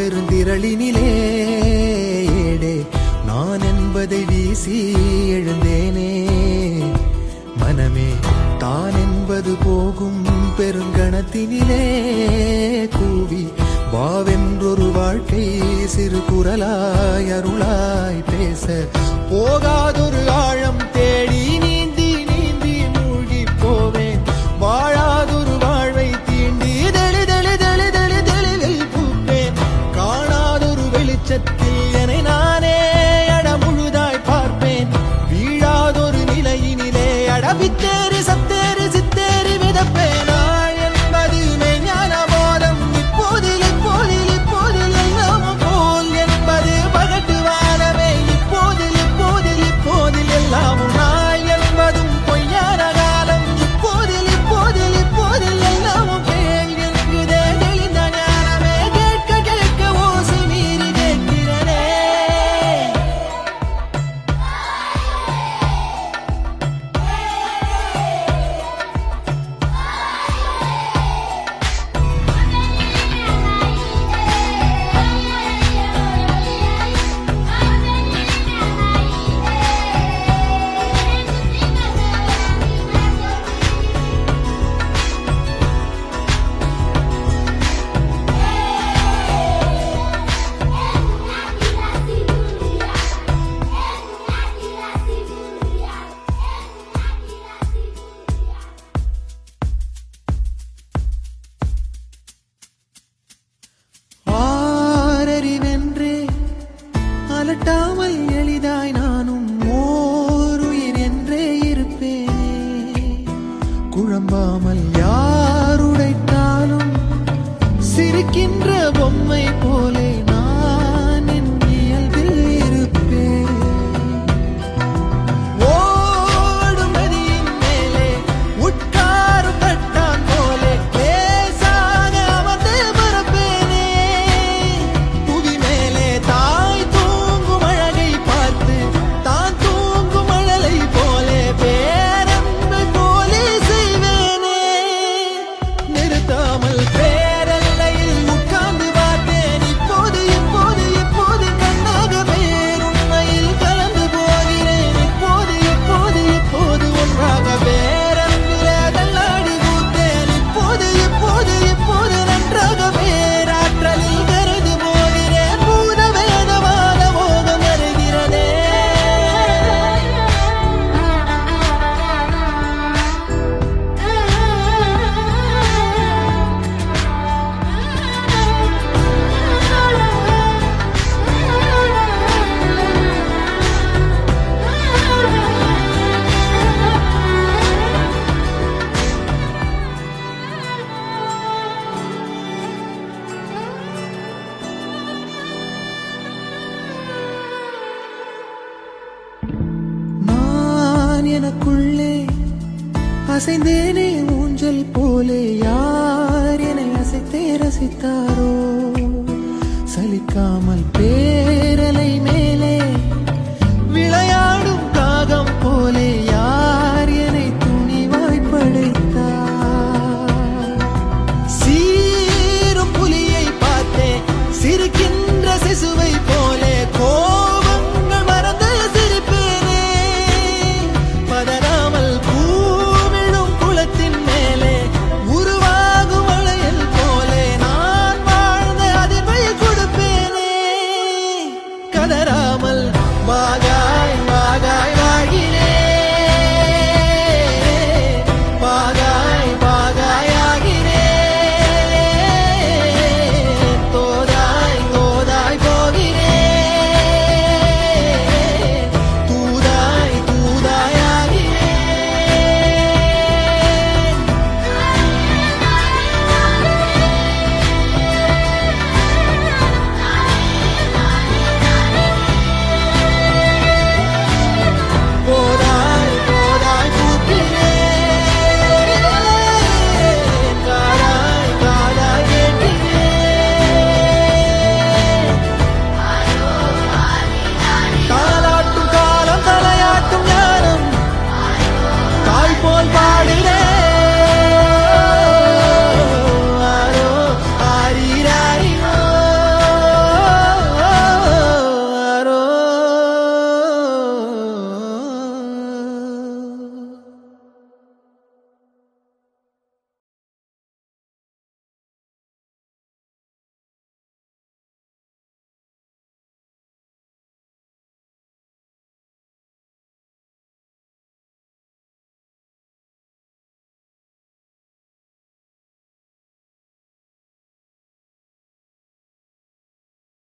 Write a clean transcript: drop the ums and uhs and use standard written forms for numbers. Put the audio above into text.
பெருந்திரளினிலே ஏடே நான் என்பதை வீசி எழுந்தேனே. மனமே தான் என்பது போகும் பெருங்கணத்தினிலே கூவி வாவென்றொரு வாழ்க்கை சிறு குரலாய் அருளாய் பேச போகாதொரு ஆழம் தேடி நீந்தி நீந்தி மூழ்கி போவேன். வாழாதொரு வாழ்வை தீண்டி தெளிவில் பூப்பேன். காணாதொரு வெளிச்சத்தில் என்னை நானே அடமுழுதாய் பார்ப்பேன். வீழாதொரு நிலையினிலே அடவித்தேறி சத்தேறி சித்தேறி விதப்பேனா என்பது மெய்ஞான போதம். இப்போதில் இப்போதில் இப்போதில் எல்லாம் போல் என்பது பகட்டு வாழவே. இப்போதில் இப்போதில் இப்போதில் எல்லாமும் நாள் என்பதும் பொய்யான காலம். இப்போதில் இப்போதில் இப்போதில் எல்லாமும் கேள் என்குதே தெளிந்த ஞானமே. கேட்க கேட்க ஓசி மீறி கேட்கிறனே. ஆரறிவென்றே அலட்டாமல் எளிதாய் நானும் ஓருயிர் என்றே இருப்பேனே. குழம்பாமல் யாருடைத்தாலும் சிரிக்கின்ற பொம்மை போலே நான் என் இயல்பில் இருப்பேன். ஓடும் நதியின் மேலே உட்காரும் கட்டான் போலே லேசாக அமர்ந்து பரப்பேனே. புவி மேலே தாய் தூங்கும் அழகை பார்த்து தான் தூங்கும் அழலை போலே பேரன்பை போலே செய்வேனே. நிறுத்தாமல் பேரல்லையில் உட்கார்ந்து பார்த்தேன். இப்போது இப்போது இப்போது கண்ணாக பேருண்மையில் கலந்து போகிறேன். இப்போது இப்போது இப்போது ஒன்றாக பேரன்பில தள்ளாடி கூத்தேன். இப்போது இப்போது இப்போது நன்றாக பேராற்றலில் கருது போகிறேன். பூத வேதவாத மோகம் வருகிறதே. நான் எனக்குள்ளே அசைந்தேனே ஊஞ்சல் போலே. யார் என்னை அசைத்தே ரசித்தாரோ. சலிக்காமல் பேரலை மேலே